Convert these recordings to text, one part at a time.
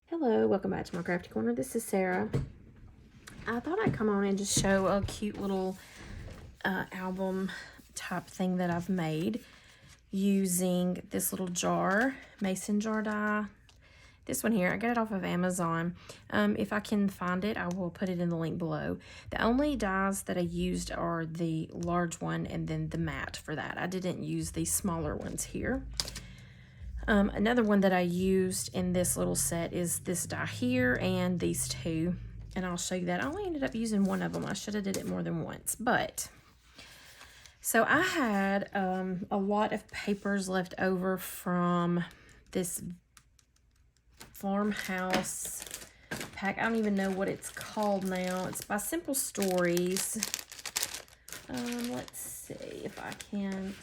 Hello, welcome back to my crafty corner. This is Sarah. I thought I'd come on and just show a cute little album type thing that I've made using this little jar, mason jar die. This one here, I got it off of Amazon. If I can find it, I will put it in the link below. The only dies that I used are the large one and then the matte for that. I didn't use these smaller ones here. Another one that I used in this little set is this die here and these two, and I'll show you that. I only ended up using one of them. I should have did it more than once, but so I had a lot of papers left over from this farmhouse pack. I don't even know what it's called now. It's by Simple Stories. Let's see if I can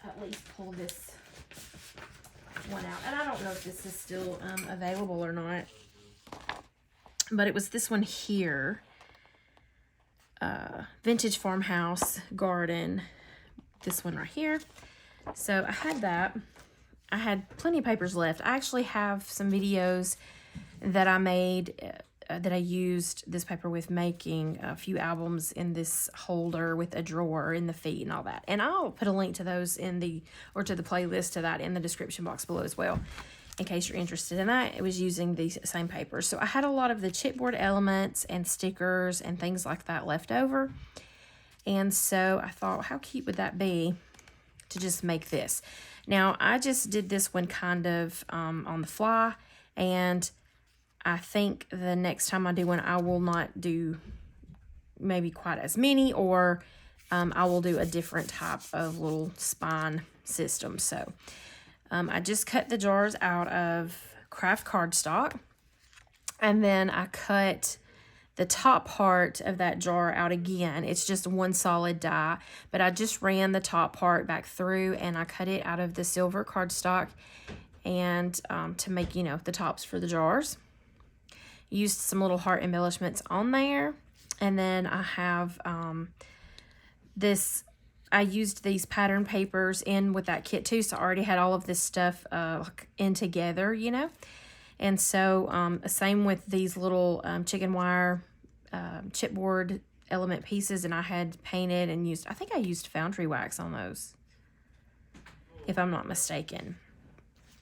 at least pull this one out, and I don't know if this is still available or not, but it was this one here, Vintage Farmhouse Garden, this one right here. So I had that. I had plenty of papers left. I actually have some videos that I made that I used this paper with, making a few albums in this holder with a drawer in the feet and all that. And I'll put a link to those in the, or to the playlist to that in the description box below as well, in case you're interested. And I was using these same papers. So I had a lot of the chipboard elements and stickers and things like that left over. And so I thought, how cute would that be to just make this? Now, I just did this one kind of on the fly, and I think the next time I do one, I will not do maybe quite as many, or I will do a different type of little spine system. So I just cut the jars out of craft cardstock, and then I cut the top part of that jar out again. It's just one solid die, but I just ran the top part back through, and I cut it out of the silver cardstock, and to make, you know, the tops for the jars. Used some little heart embellishments on there, and then I have I used these pattern papers in with that kit too, so I already had all of this stuff in together, you know. And so same with these little chicken wire chipboard element pieces, and I had painted and used, I think I used foundry wax on those, if I'm not mistaken.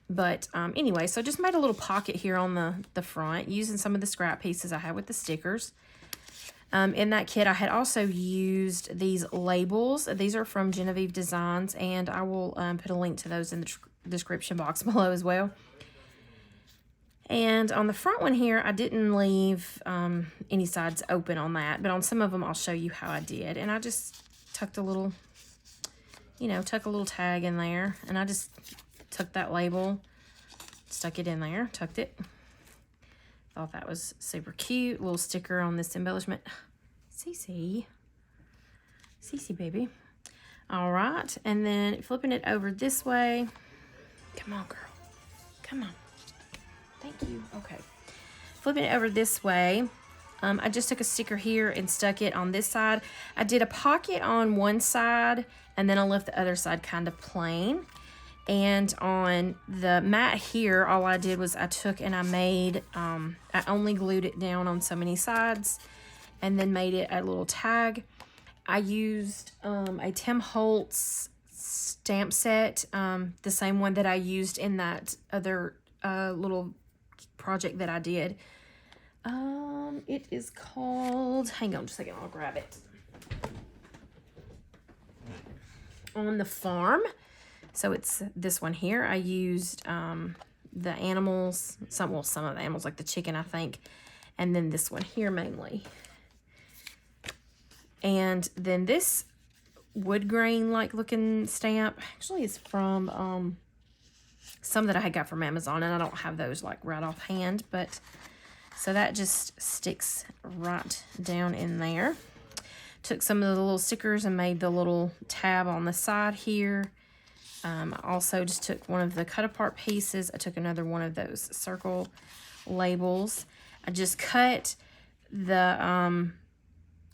But anyway, so just made a little pocket here on the front using some of the scrap pieces I had with the stickers. In that kit, I had also used these labels. These are from Genevieve Designs, and I will put a link to those in the description box below as well. And on the front one here, I didn't leave any sides open on that, but on some of them, I'll show you how I did. And I just tucked a little, you know, tuck a little tag in there, and I just took that label, stuck it in there, tucked it. Thought that was super cute. Little sticker on this embellishment. Cece baby. All right, and then flipping it over this way. Come on, girl. Come on. Thank you. Okay. Flipping it over this way. I just took a sticker here and stuck it on this side. I did a pocket on one side, and then I left the other side kind of plain. And on the mat here, all I did was I took and I made, I only glued it down on so many sides and then made it a little tag. I used a Tim Holtz stamp set, the same one that I used in that other little project that I did. It is called, hang on just a second, I'll grab it. On the Farm. So it's this one here. I used the animals, some of the animals, like the chicken, I think. And then this one here mainly. And then this wood grain like looking stamp actually is from some that I had got from Amazon, and I don't have those like right offhand, but so that just sticks right down in there. Took some of the little stickers and made the little tab on the side here. I also just took one of the cut apart pieces. I took another one of those circle labels. I just cut the,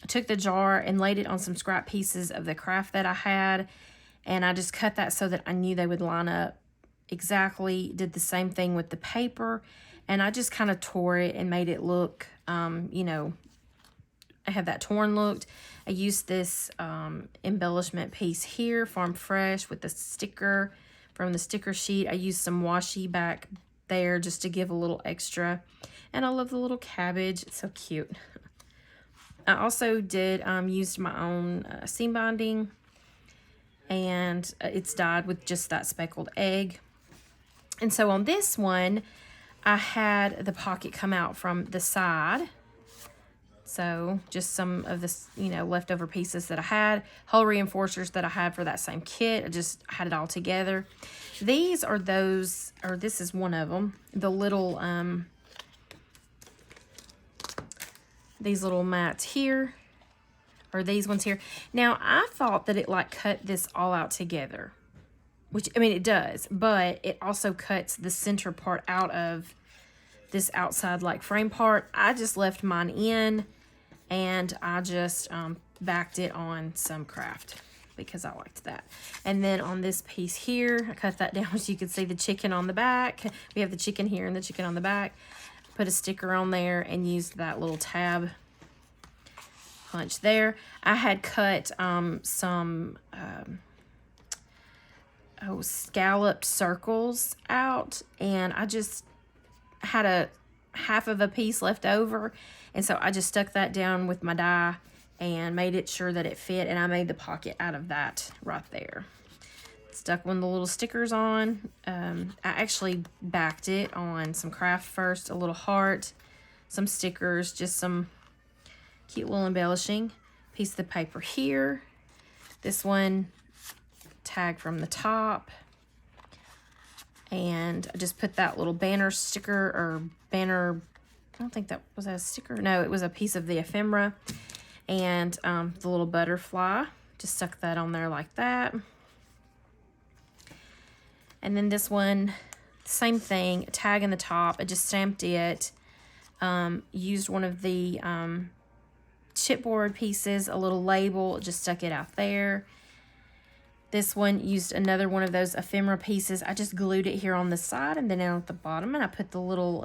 took the jar and laid it on some scrap pieces of the craft that I had. And I just cut that so that I knew they would line up exactly. Did the same thing with the paper. And I just kind of tore it and made it look, you know, I have that torn look. I used this embellishment piece here, Farm Fresh, with the sticker from the sticker sheet. I used some washi back there just to give a little extra. And I love the little cabbage. It's so cute. I also did used my own seam binding, and it's dyed with just that speckled egg. And so on this one, I had the pocket come out from the side. So just some of this, you know, leftover pieces that I had, hole reinforcers that I had for that same kit. I just had it all together. These are those, or this is one of them, the little, these little mats here, or these ones here. Now, I thought that it like cut this all out together, which, I mean, it does, but it also cuts the center part out of this outside like frame part. I just left mine in, and I just backed it on some craft because I liked that. And then on this piece here, I cut that down so you can see the chicken on the back. We have the chicken here and the chicken on the back. Put a sticker on there and used that little tab punch there. I had cut some scalloped circles out, and I just had a half of a piece left over, and so I just stuck that down with my die and made it sure that it fit, and I made the pocket out of that right there. Stuck one of the little stickers on. I actually backed it on some craft first, a little heart, some stickers, just some cute little embellishing. Piece of the paper here. This one, tag from the top. And I just put that little banner sticker, or banner, I don't think that was a sticker. No, it was a piece of the ephemera. And the little butterfly, just stuck that on there like that. And then this one, same thing, a tag in the top. I just stamped it. Used one of the chipboard pieces, a little label, just stuck it out there. This one used another one of those ephemera pieces. I just glued it here on the side and then down at the bottom, and I put the little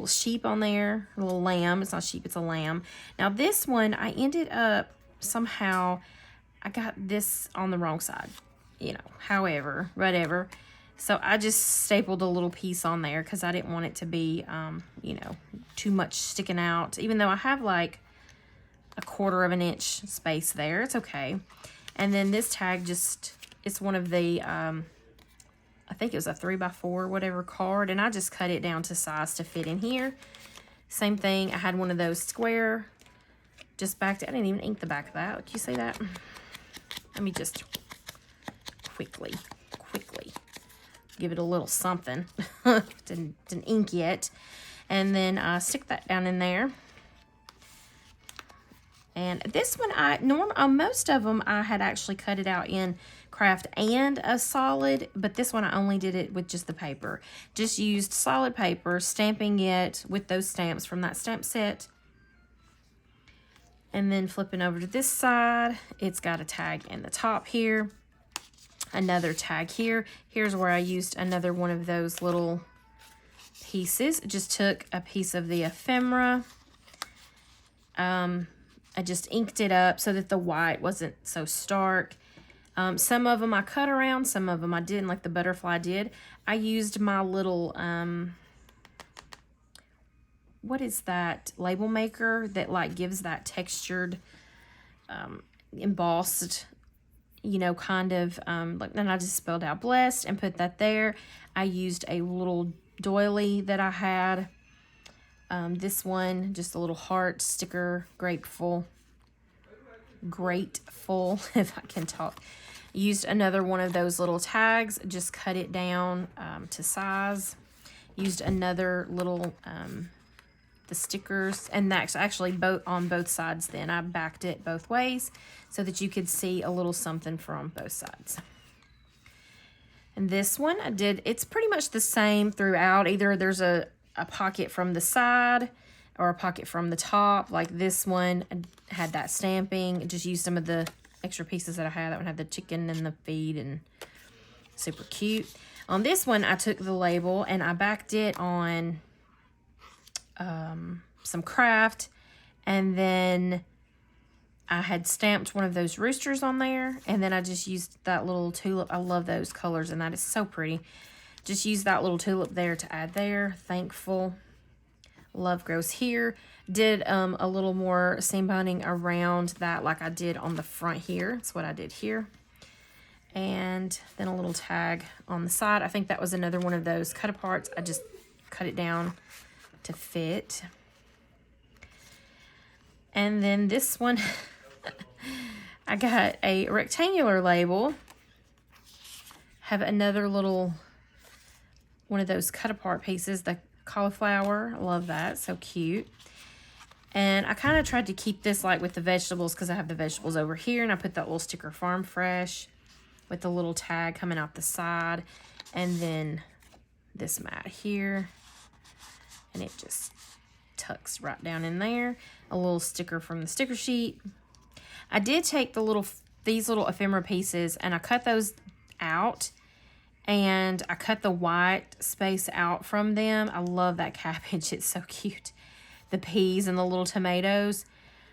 sheep on there, a little lamb. It's not sheep, it's a lamb. Now this one, I ended up somehow, I got this on the wrong side. You know, however, whatever. So I just stapled a little piece on there because I didn't want it to be, you know, too much sticking out. Even though I have like a 1/4 of an inch space there, it's okay. And then this tag just, it's one of the, I think it was a 3x4, whatever card. And I just cut it down to size to fit in here. Same thing, I had one of those square, just backed it. I didn't even ink the back of that. Can you see that? Let me just quickly give it a little something. didn't ink yet. And then stick that down in there. And this one, most of them I had actually cut it out in craft and a solid, but this one I only did it with just the paper. Just used solid paper, stamping it with those stamps from that stamp set. And then flipping over to this side, it's got a tag in the top here. Another tag here. Here's where I used another one of those little pieces. Just took a piece of the ephemera. I just inked it up so that the white wasn't so stark. Some of them I cut around, some of them I didn't, like the butterfly did. I used my little, what is that label maker that like gives that textured, embossed, you know, kind of, like, then I just spelled out blessed and put that there. I used a little doily that I had. This one, just a little heart sticker, grateful, if I can talk. Used another one of those little tags, just cut it down to size. Used another little, the stickers, and that's actually on both sides then. I backed it both ways so that you could see a little something from both sides. And this one I did, it's pretty much the same throughout. Either there's a pocket from the side or a pocket from the top. Like this one had that stamping. Just used some of the extra pieces that I had. That one had the chicken and the feed, and super cute. On this one, I took the label and I backed it on some craft, and then I had stamped one of those roosters on there, and then I just used that little tulip. I love those colors, and that is so pretty. Just use that little tulip there to add there. Thankful. Love grows here. Did a little more seam binding around that like I did on the front here. That's what I did here. And then a little tag on the side. I think that was another one of those cut aparts. I just cut it down to fit. And then this one, I got a rectangular label. Have another little one of those cut apart pieces, the cauliflower. I love that, so cute. And I kind of tried to keep this like with the vegetables because I have the vegetables over here, and I put that little sticker Farm Fresh with the little tag coming out the side, and then this mat here, and it just tucks right down in there. A little sticker from the sticker sheet. I did take these little ephemera pieces and I cut those out, and I cut the white space out from them. I love that cabbage. It's so cute. The peas and the little tomatoes.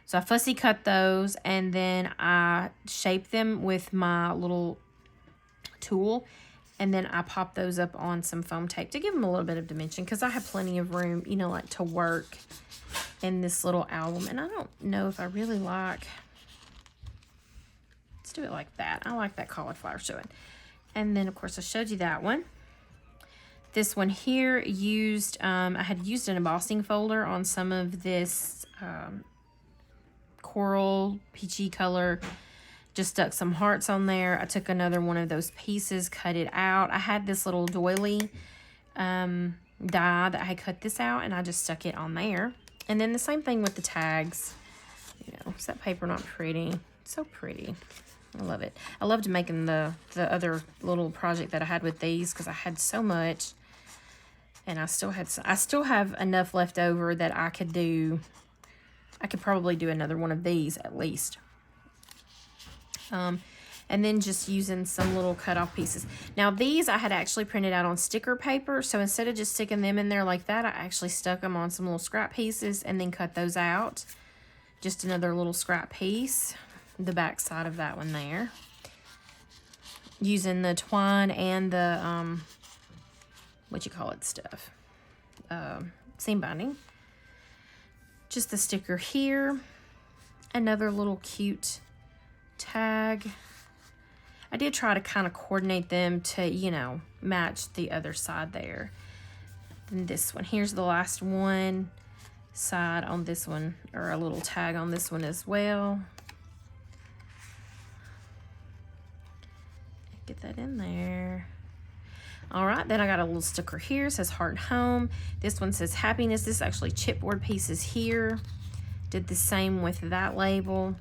So I fussy cut those, and then I shaped them with my little tool, and then I popped those up on some foam tape to give them a little bit of dimension, because I have plenty of room, you know, like to work in this little album. And I don't know if I really like, let's do it like that. I like that cauliflower showing. And then of course I showed you that one. This one here used, I had used an embossing folder on some of this coral peachy color. Just stuck some hearts on there. I took another one of those pieces, cut it out. I had this little doily die that I had cut this out, and I just stuck it on there. And then the same thing with the tags. You know, is that paper not pretty? It's so pretty. I love it. I loved making the other little project that I had with these because I had so much, and I still have enough left over that I could do. I could probably do another one of these at least. And then just using some little cut-off pieces. Now, these I had actually printed out on sticker paper, so instead of just sticking them in there like that, I actually stuck them on some little scrap pieces and then cut those out. Just another little scrap piece, the back side of that one there. Using the twine and the, stuff, seam binding. Just the sticker here. Another little cute tag. I did try to kind of coordinate them to, you know, match the other side there. And this one, here's the last one side on this one, or a little tag on this one as well. Get that in there. All right, then I got a little sticker here. It says Heart and Home. This one says Happiness. This is actually chipboard pieces here. Did the same with that label.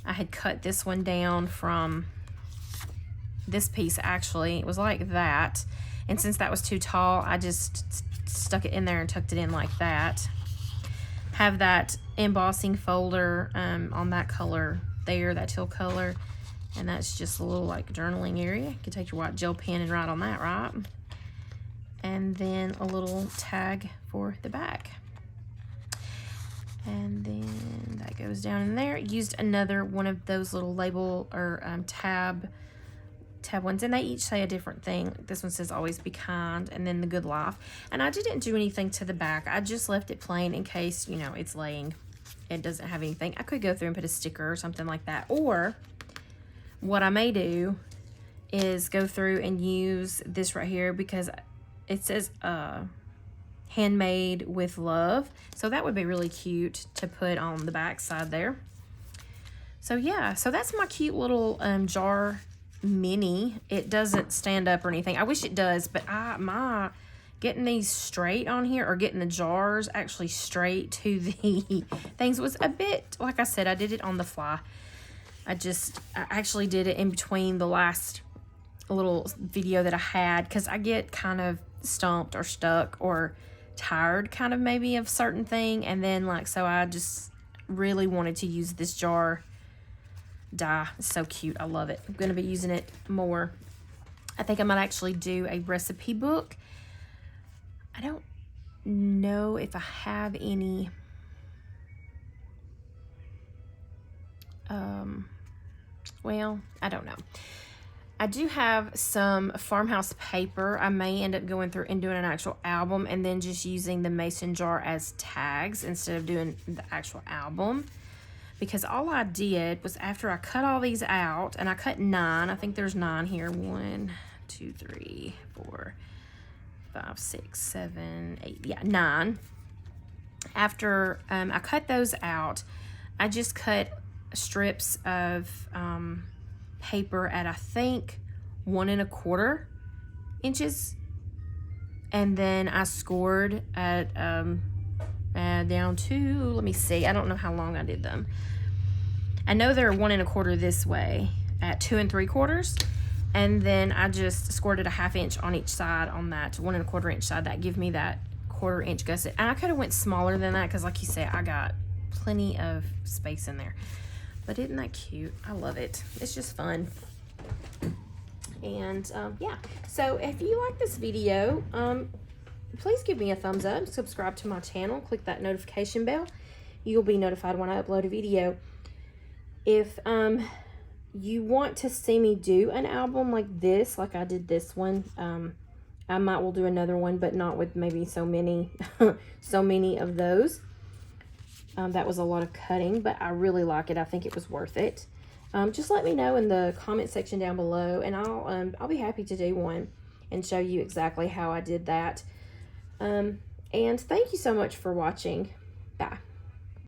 I had cut this one down from this piece, actually. It was like that. And since that was too tall, I just stuck it in there and tucked it in like that. Have that embossing folder on that color there, that teal color. And that's just a little like journaling area. You can take your white gel pen and write on that, right? And then a little tag for the back. And then that goes down in there. Used another one of those little label or tab ones, and they each say a different thing. This one says Always Be Kind, and then The Good Life. And I didn't do anything to the back. I just left it plain in case, you know, it's laying. It doesn't have anything. I could go through and put a sticker or something like that. Or what I may do is go through and use this right here, because it says handmade with love. So that would be really cute to put on the back side there. So yeah, so that's my cute little jar mini. It doesn't stand up or anything. I wish it does, but my getting these straight on here, or getting the jars actually straight to the things, was a bit, like I said, I did it on the fly. I actually did it in between the last little video that I had, because I get kind of stumped or stuck or tired kind of maybe of certain thing, and then like, so I just really wanted to use this jar die. It's so cute. I love it. I'm going to be using it more. I think I might actually do a recipe book. I don't know if I have any well, I don't know. I do have some farmhouse paper. I may end up going through and doing an actual album and then just using the mason jar as tags instead of doing the actual album. Because all I did was after I cut all these out, and I cut 9. I think there's 9 here. 1, 2, 3, 4, 5, 6, 7, 8. Yeah, 9. After I cut those out, I just cut strips of paper at, I think, 1 1/4 inches, and then I scored at down to, let me see, I don't know how long I did them. I know they're 1 1/4 this way at 2 3/4, and then I just scored it a 1/2 inch on each side on that 1 1/4 inch side. That give me that 1/4 inch gusset. And I could have went smaller than that because, like you say, I got plenty of space in there. But isn't that cute? I love it. It's just fun. And yeah, so if you like this video, please give me a thumbs up, subscribe to my channel, click that notification bell. You'll be notified when I upload a video. If you want to see me do an album like this, like I did this one, I will do another one, but not with maybe so many of those. That was a lot of cutting, but I really like it. I think it was worth it. Just let me know in the comment section down below, and I'll be happy to do one and show you exactly how I did that. And thank you so much for watching. Bye.